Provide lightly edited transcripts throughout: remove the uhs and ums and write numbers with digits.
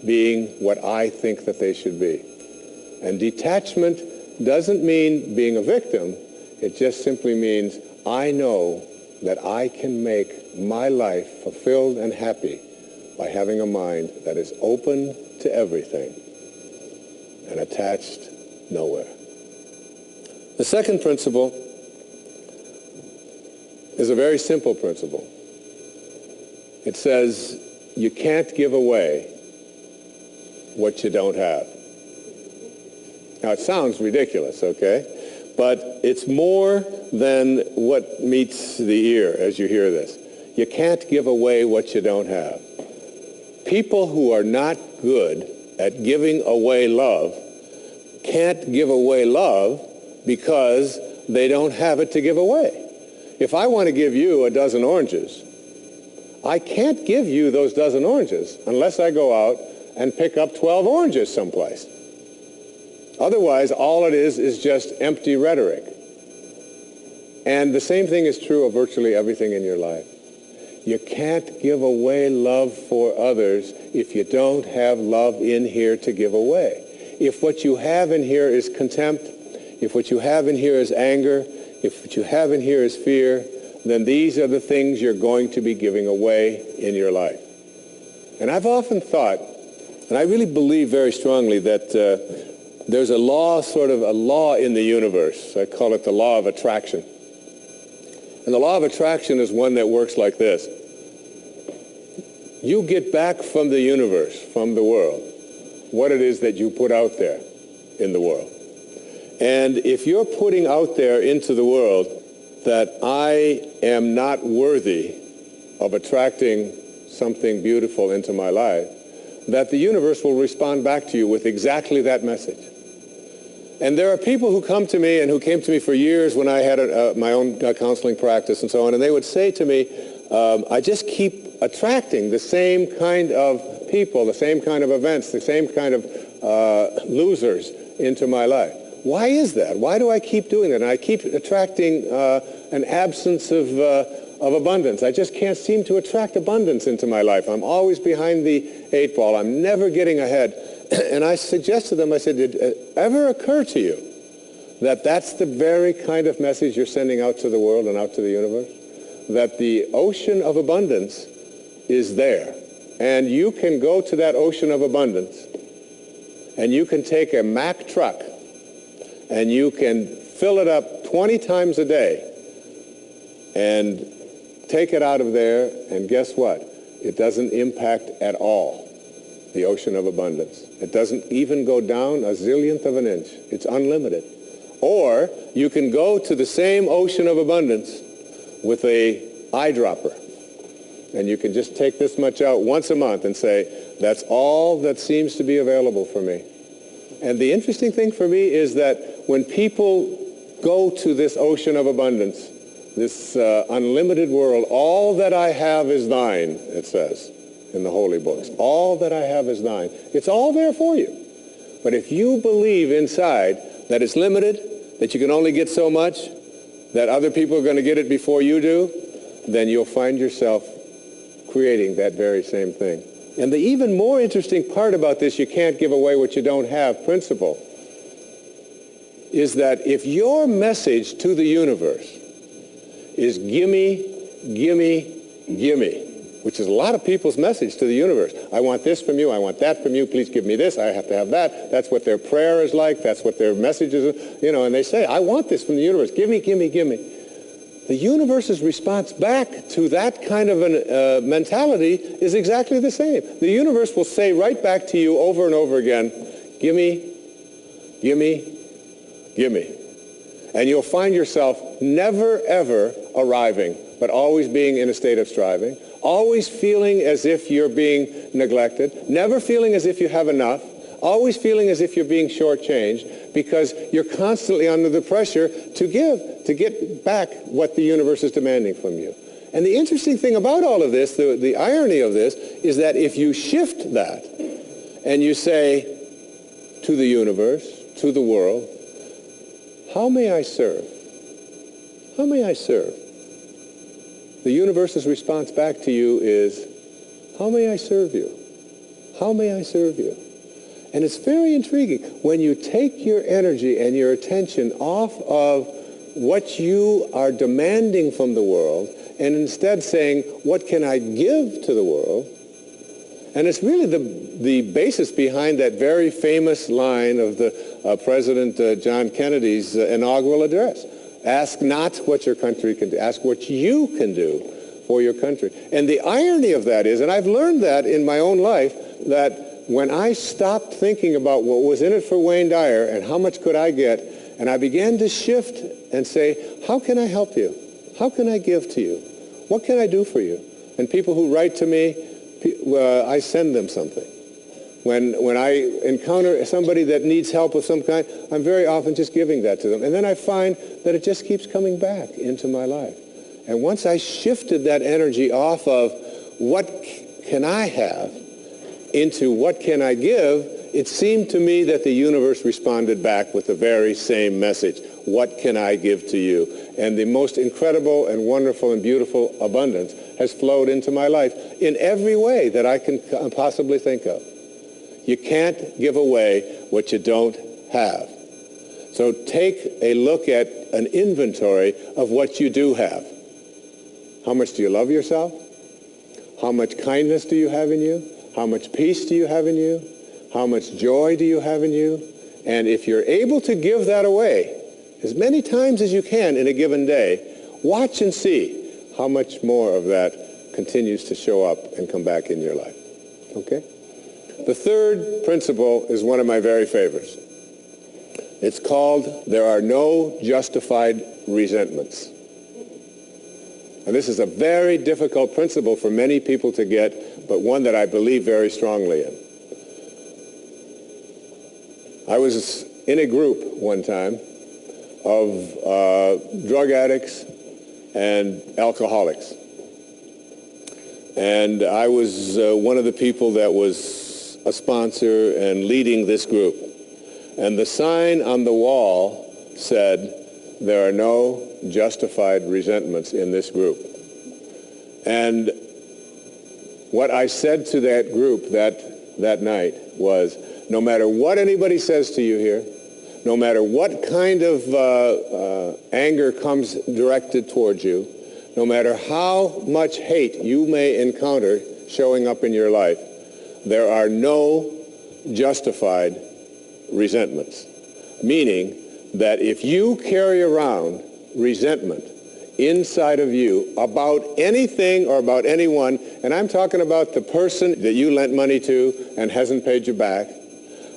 being what I think that they should be. And detachment doesn't mean being a victim. It just simply means I know that I can make my life fulfilled and happy by having a mind that is open to everything and attached nowhere. The second principle is a very simple principle. It says you can't give away what you don't have. Now, it sounds ridiculous, okay? But it's more than what meets the ear as you hear this. You can't give away what you don't have. People who are not good at giving away love can't give away love because they don't have it to give away. If I want to give you a dozen oranges, I can't give you those dozen oranges unless I go out and pick up 12 oranges someplace. Otherwise, all it is just empty rhetoric. And the same thing is true of virtually everything in your life. You can't give away love for others if you don't have love in here to give away. If what you have in here is contempt, if what you have in here is anger, if what you have in here is fear, then these are the things you're going to be giving away in your life. And I've often thought, and I really believe very strongly that there's a law, sort of a law in the universe. I call it the law of attraction. And the law of attraction is one that works like this. You get back from the universe, from the world, what it is that you put out there in the world. And if you're putting out there into the world that I am not worthy of attracting something beautiful into my life, that the universe will respond back to you with exactly that message. And there are people who come to me and who came to me for years when I had my own counseling practice and so on, and they would say to me, I just keep attracting the same kind of people, the same kind of events, the same kind of losers into my life. Why is that? Why do I keep doing that? And I keep attracting an absence of abundance. I just can't seem to attract abundance into my life. I'm always behind the eight ball. I'm never getting ahead. And I suggested to them, I said, did it ever occur to you that that's the very kind of message you're sending out to the world and out to the universe? That the ocean of abundance is there. And you can go to that ocean of abundance and you can take a Mack truck and you can fill it up 20 times a day and take it out of there, and guess what? It doesn't impact at all the ocean of abundance. It doesn't even go down a zillionth of an inch. It's unlimited. Or you can go to the same ocean of abundance with a eyedropper, and you can just take this much out once a month and say, that's all that seems to be available for me. And the interesting thing for me is that when people go to this ocean of abundance, this unlimited world, all that I have is thine, it says in the holy books. All that I have is thine. It's all there for you. But if you believe inside that it's limited, that you can only get so much, that other people are going to get it before you do, then you'll find yourself creating that very same thing. And the even more interesting part about this you can't give away what you don't have principle is that if your message to the universe is gimme, gimme, gimme, which is a lot of people's message to the universe. I want this from you. I want that from you. Please give me this. I have to have that. That's what their prayer is like. That's what their message is, and they say, I want this from the universe. Gimme, gimme, gimme. The universe's response back to that kind of a mentality is exactly the same. The universe will say right back to you over and over again, gimme, gimme, gimme. And you'll find yourself never, ever arriving, but always being in a state of striving, always feeling as if you're being neglected, never feeling as if you have enough, always feeling as if you're being shortchanged, because you're constantly under the pressure to give, to get back what the universe is demanding from you. And the interesting thing about all of this, the irony of this, is that if you shift that and you say to the universe, to the world, how may I serve? How may I serve? The universe's response back to you is, how may I serve you? How may I serve you? And it's very intriguing. When you take your energy and your attention off of what you are demanding from the world and instead saying, what can I give to the world? And it's really the basis behind that very famous line of the President John Kennedy's inaugural address. Ask not what your country can do. Ask what you can do for your country. And the irony of that is, and I've learned that in my own life, that when I stopped thinking about what was in it for Wayne Dyer and how much could I get, and I began to shift and say, how can I help you? How can I give to you? What can I do for you? And people who write to me, I send them something. When I encounter somebody that needs help of some kind, I'm very often just giving that to them. And then I find that it just keeps coming back into my life. And once I shifted that energy off of what can I have into what can I give, it seemed to me that the universe responded back with the very same message. What can I give to you? And the most incredible and wonderful and beautiful abundance has flowed into my life in every way that I can possibly think of. You can't give away what you don't have. So take a look at an inventory of what you do have. How much do you love yourself? How much kindness do you have in you? How much peace do you have in you? How much joy do you have in you? And if you're able to give that away as many times as you can in a given day, watch and see how much more of that continues to show up and come back in your life. Okay? The third principle is one of my very favorites. It's called, there are no justified resentments. And this is a very difficult principle for many people to get, but one that I believe very strongly in. I was in a group one time of drug addicts and alcoholics. And I was one of the people that was a sponsor and leading this group. And the sign on the wall said, there are no justified resentments in this group. And what I said to that group that night was, no matter what anybody says to you here, no matter what kind of anger comes directed towards you, no matter how much hate you may encounter showing up in your life, there are no justified resentments. Meaning that if you carry around resentment inside of you about anything or about anyone, and I'm talking about the person that you lent money to and hasn't paid you back,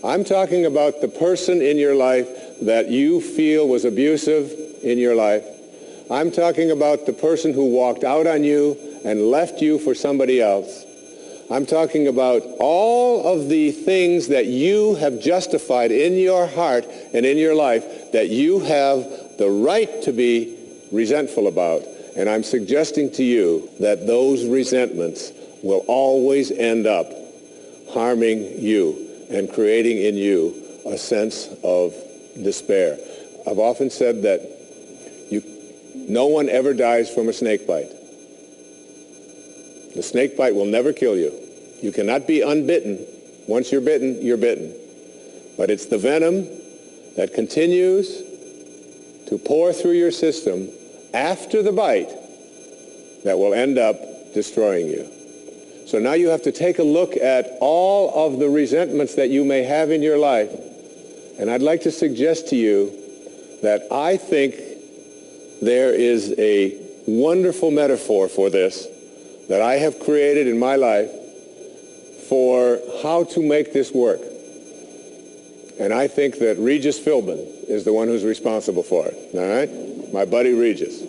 I'm talking about the person in your life that you feel was abusive in your life, I'm talking about the person who walked out on you and left you for somebody else, I'm talking about all of the things that you have justified in your heart and in your life that you have the right to be resentful about. And I'm suggesting to you that those resentments will always end up harming you and creating in you a sense of despair. I've often said that no one ever dies from a snake bite. The snake bite will never kill you. You cannot be unbitten. Once you're bitten, you're bitten. But it's the venom that continues to pour through your system after the bite that will end up destroying you. So now you have to take a look at all of the resentments that you may have in your life. And I'd like to suggest to you that I think there is a wonderful metaphor for this that I have created in my life for how to make this work. And I think that Regis Philbin is the one who's responsible for it, all right? My buddy Regis.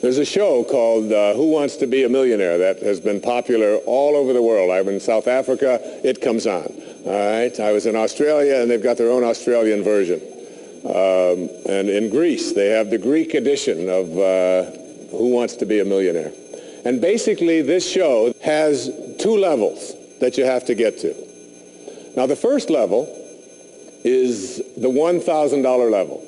There's a show called Who Wants to Be a Millionaire that has been popular all over the world. I'm in South Africa, it comes on, all right? I was in Australia, and they've got their own Australian version. And in Greece, they have the Greek edition of Who Wants to Be a Millionaire. And basically, this show has two levels that you have to get to. Now, the first level is the $1,000 level.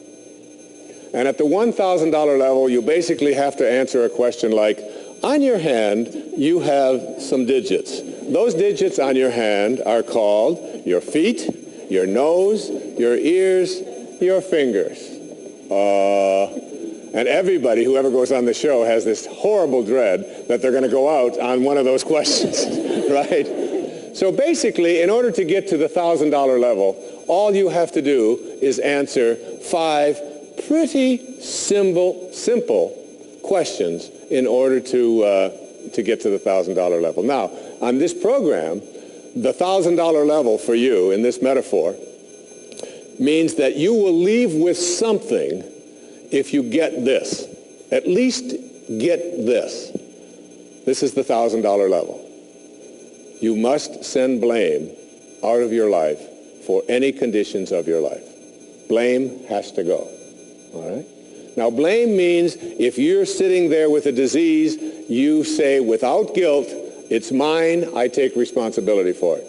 And at the $1,000 level, you basically have to answer a question like, On your hand, you have some digits. Those digits on your hand are called your feet, your nose, your ears, your fingers. And everybody who ever goes on the show has this horrible dread that they're going to go out on one of those questions, right? So basically, in order to get to the $1,000 level, all you have to do is answer 5 pretty simple questions in order to get to the $1,000 level. Now, on this program, the $1,000 level for you in this metaphor means that you will leave with something if you get this. At least get this. This is the $1,000 level. You must send blame out of your life for any conditions of your life. Blame has to go. All right? Now, blame means if you're sitting there with a disease, you say, without guilt, it's mine, I take responsibility for it.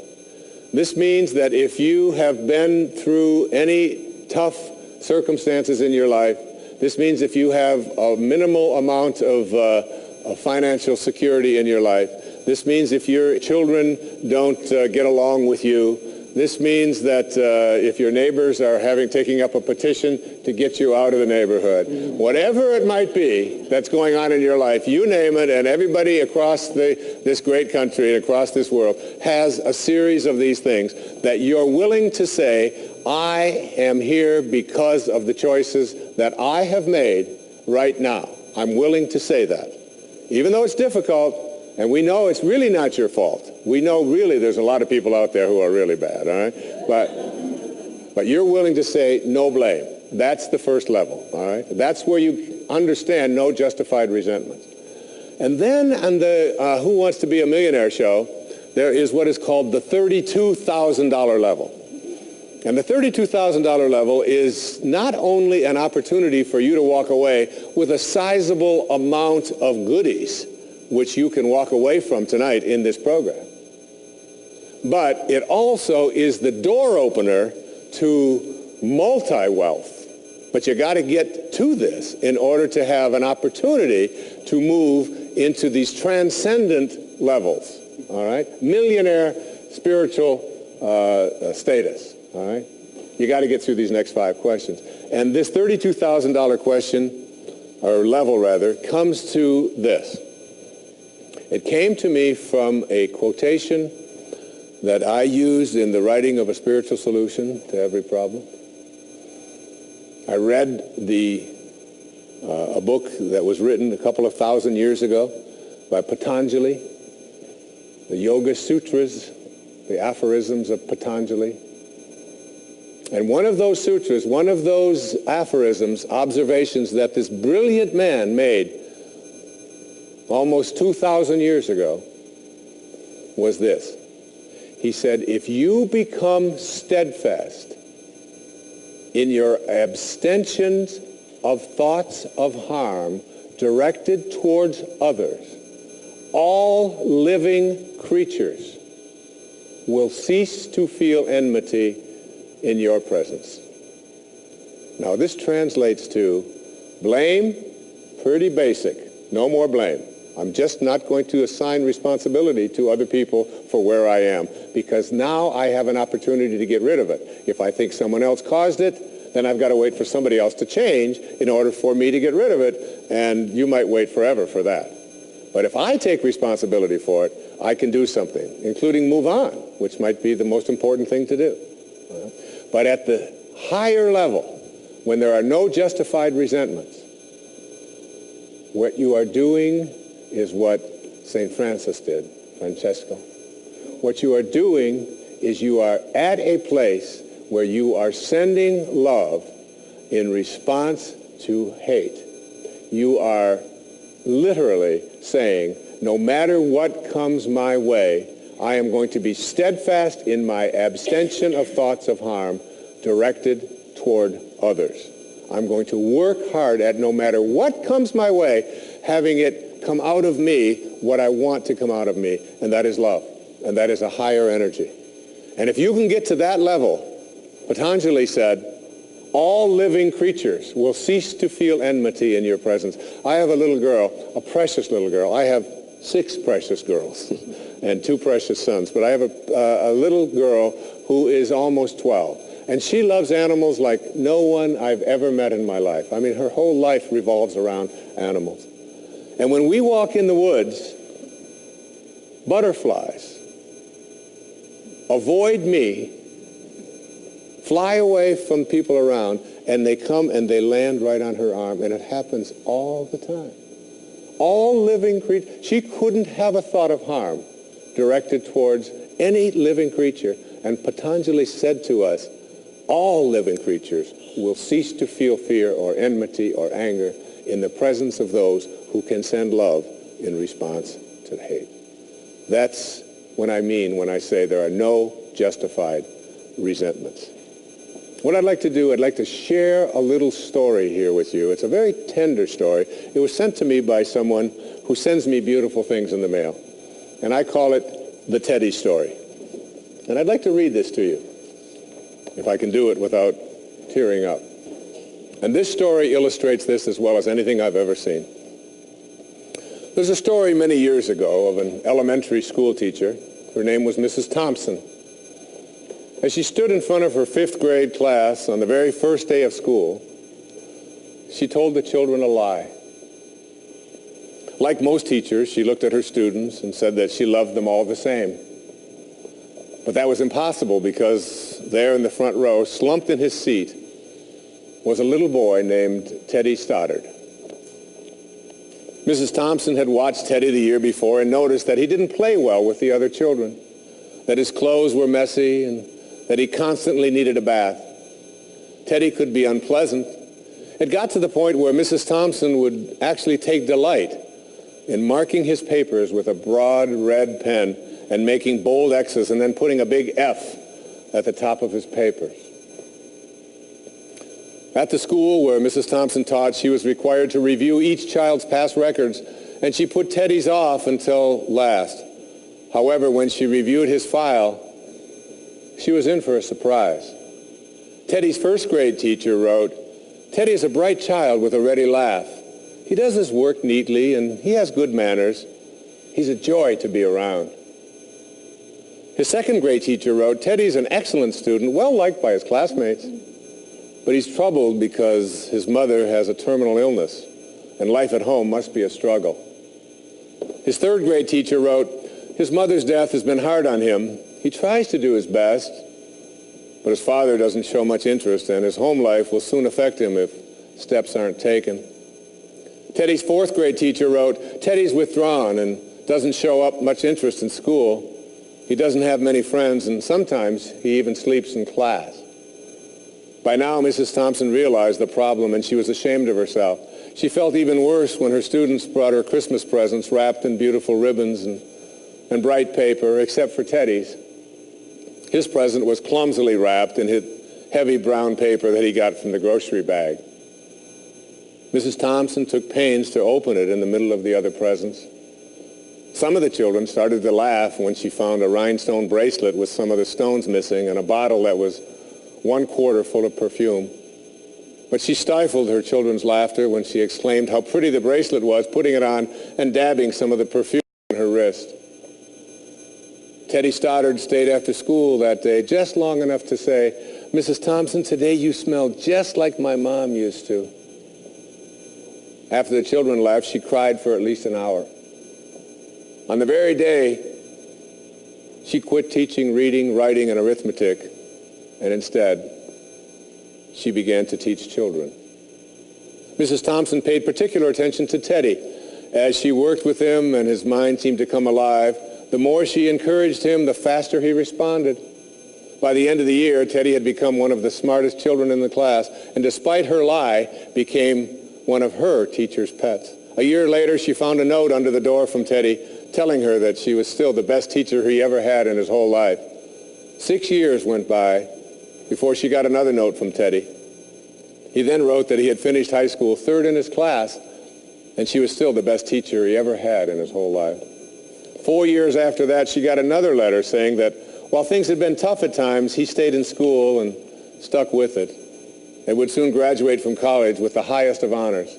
This means that if you have been through any tough circumstances in your life, this means if you have a minimal amount of financial security in your life, this means if your children don't get along with you, this means that if your neighbors are taking up a petition to get you out of the neighborhood, whatever it might be that's going on in your life, you name it, and everybody across this great country and across this world has a series of these things that you're willing to say, I am here because of the choices that I have made right now. I'm willing to say that. Even though it's difficult, and we know it's really not your fault. We know really there's a lot of people out there who are really bad, all right? But you're willing to say no blame. That's the first level, all right? That's where you understand no justified resentment. And then on the Who Wants to Be a Millionaire show, there is what is called the $32,000 level. And the $32,000 level is not only an opportunity for you to walk away with a sizable amount of goodies, which you can walk away from tonight in this program, but it also is the door opener to multi-wealth. But you got to get to this in order to have an opportunity to move into these transcendent levels, all right? Millionaire spiritual status, all right? You got to get through these next 5 questions. And this $32,000 question, or level rather, comes to this. It came to me from a quotation that I used in the writing of A Spiritual Solution to Every Problem. I read a book that was written a couple of thousand years ago by Patanjali, the Yoga Sutras, the aphorisms of Patanjali. And one of those sutras, one of those aphorisms, observations that this brilliant man made almost 2,000 years ago, was this. He said, if you become steadfast in your abstentions of thoughts of harm directed towards others, all living creatures will cease to feel enmity in your presence. Now, this translates to blame, pretty basic. No more blame. I'm just not going to assign responsibility to other people for where I am, because now I have an opportunity to get rid of it. If I think someone else caused it, then I've got to wait for somebody else to change in order for me to get rid of it, and you might wait forever for that. But if I take responsibility for it, I can do something, including move on, which might be the most important thing to do. But at the higher level, when there are no justified resentments, what you are doing is what St. Francis did, Francesco. What you are doing is you are at a place where you are sending love in response to hate. You are literally saying, no matter what comes my way, I am going to be steadfast in my abstention of thoughts of harm directed toward others. I'm going to work hard at, no matter what comes my way, having it come out of me what I want to come out of me, and that is love, and that is a higher energy. And if you can get to that level, Patanjali said, All living creatures will cease to feel enmity in your presence. I have a little girl, a precious little girl. I have 6 precious girls and 2 precious sons, but I have a little girl who is almost 12. And she loves animals like no one I've ever met in my life. I mean, her whole life revolves around animals. And when we walk in the woods, butterflies avoid me, fly away from people around, and they come and they land right on her arm, and it happens all the time. All living creatures, she couldn't have a thought of harm directed towards any living creature, and Patanjali said to us, all living creatures will cease to feel fear or enmity or anger in the presence of those who can send love in response to hate. That's what I mean when I say there are no justified resentments. What I'd like to do, I'd like to share a little story here with you. It's a very tender story. It was sent to me by someone who sends me beautiful things in the mail. And I call it the Teddy story. And I'd like to read this to you, if I can do it without tearing up. And this story illustrates this as well as anything I've ever seen. There's a story many years ago of an elementary school teacher. Her name was Mrs. Thompson. As she stood in front of her 5th grade class on the very first day of school, she told the children a lie. Like most teachers, she looked at her students and said that she loved them all the same. But that was impossible because there in the front row, slumped in his seat, was a little boy named Teddy Stoddard. Mrs. Thompson had watched Teddy the year before and noticed that he didn't play well with the other children, that his clothes were messy and that he constantly needed a bath. Teddy could be unpleasant. It got to the point where Mrs. Thompson would actually take delight in marking his papers with a broad red pen and making bold X's and then putting a big F at the top of his papers. At the school where Mrs. Thompson taught, she was required to review each child's past records, and she put Teddy's off until last. However, when she reviewed his file, she was in for a surprise. Teddy's 1st grade teacher wrote, "Teddy is a bright child with a ready laugh. He does his work neatly and he has good manners. He's a joy to be around." His 2nd grade teacher wrote, "Teddy's an excellent student, well liked by his classmates, but he's troubled because his mother has a terminal illness and life at home must be a struggle." His 3rd grade teacher wrote, "His mother's death has been hard on him. He tries to do his best, but his father doesn't show much interest, and his home life will soon affect him if steps aren't taken." Teddy's 4th grade teacher wrote, "Teddy's withdrawn and doesn't show up much interest in school. He doesn't have many friends, and sometimes he even sleeps in class." By now, Mrs. Thompson realized the problem, and she was ashamed of herself. She felt even worse when her students brought her Christmas presents wrapped in beautiful ribbons and bright paper, except for Teddy's. His present was clumsily wrapped in heavy brown paper that he got from the grocery bag. Mrs. Thompson took pains to open it in the middle of the other presents. Some of the children started to laugh when she found a rhinestone bracelet with some of the stones missing and a bottle that was 1/4 full of perfume. But she stifled her children's laughter when she exclaimed how pretty the bracelet was, putting it on and dabbing some of the perfume on her wrist. Teddy Stoddard stayed after school that day just long enough to say, "Mrs. Thompson, today you smell just like my mom used to." After the children left, she cried for at least an hour. On the very day, she quit teaching reading, writing, and arithmetic, and instead, she began to teach children. Mrs. Thompson paid particular attention to Teddy. As she worked with him and his mind seemed to come alive, the more she encouraged him, the faster he responded. By the end of the year, Teddy had become one of the smartest children in the class, and despite her lie, became one of her teacher's pets. A year later, she found a note under the door from Teddy telling her that she was still the best teacher he ever had in his whole life. 6 years went by before she got another note from Teddy. He then wrote that he had finished high school 3rd in his class, and she was still the best teacher he ever had in his whole life. 4 years after that, she got another letter saying that while things had been tough at times, he stayed in school and stuck with it. and would soon graduate from college with the highest of honors.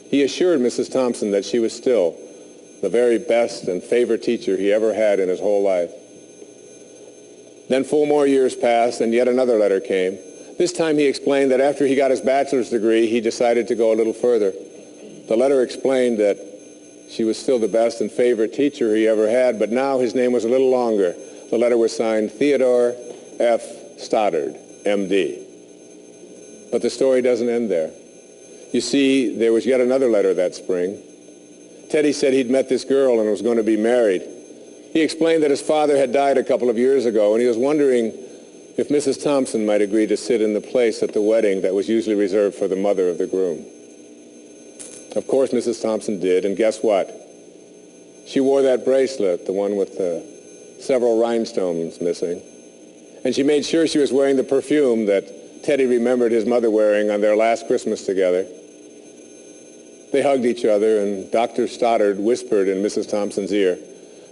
He assured Mrs. Thompson that she was still the very best and favorite teacher he ever had in his whole life. Then 4 more years passed, and yet another letter came. This time he explained that after he got his bachelor's degree, he decided to go a little further. The letter explained that she was still the best and favorite teacher he ever had, but now his name was a little longer. The letter was signed Theodore F. Stoddard, M.D. But the story doesn't end there. You see, there was yet another letter that spring. Teddy said he'd met this girl and was going to be married. He explained that his father had died a couple of years ago, and he was wondering if Mrs. Thompson might agree to sit in the place at the wedding that was usually reserved for the mother of the groom. Of course, Mrs. Thompson did, and guess what? She wore that bracelet, the one with the several rhinestones missing, and she made sure she was wearing the perfume that Teddy remembered his mother wearing on their last Christmas together. They hugged each other, and Dr. Stoddard whispered in Mrs. Thompson's ear,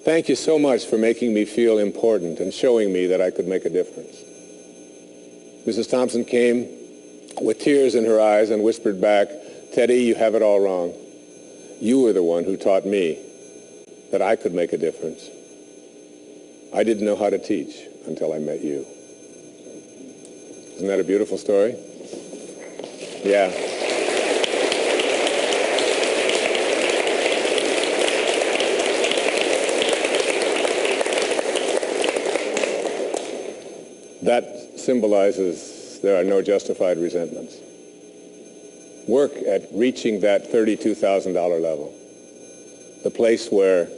"Thank you so much for making me feel important and showing me that I could make a difference." Mrs. Thompson came with tears in her eyes and whispered back, "Teddy, you have it all wrong. You were the one who taught me that I could make a difference. I didn't know how to teach until I met you." Isn't that a beautiful story? Yeah. That symbolizes there are no justified resentments. Work at reaching that $32,000 level, the place where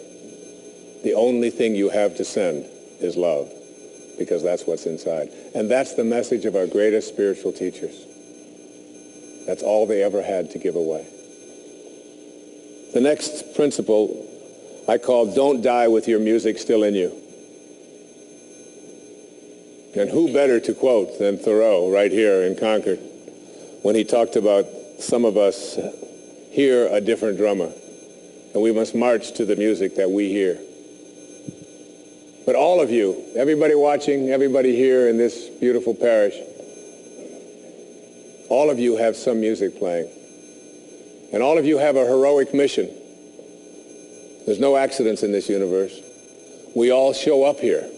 the only thing you have to send is love, because that's what's inside. And that's the message of our greatest spiritual teachers. That's all they ever had to give away. The next principle I call "Don't die with your music still in you." And who better to quote than Thoreau right here in Concord when he talked about some of us hear a different drummer, and we must march to the music that we hear. But all of you, everybody watching, everybody here in this beautiful parish, all of you have some music playing. And all of you have a heroic mission. There's no accidents in this universe. We all show up here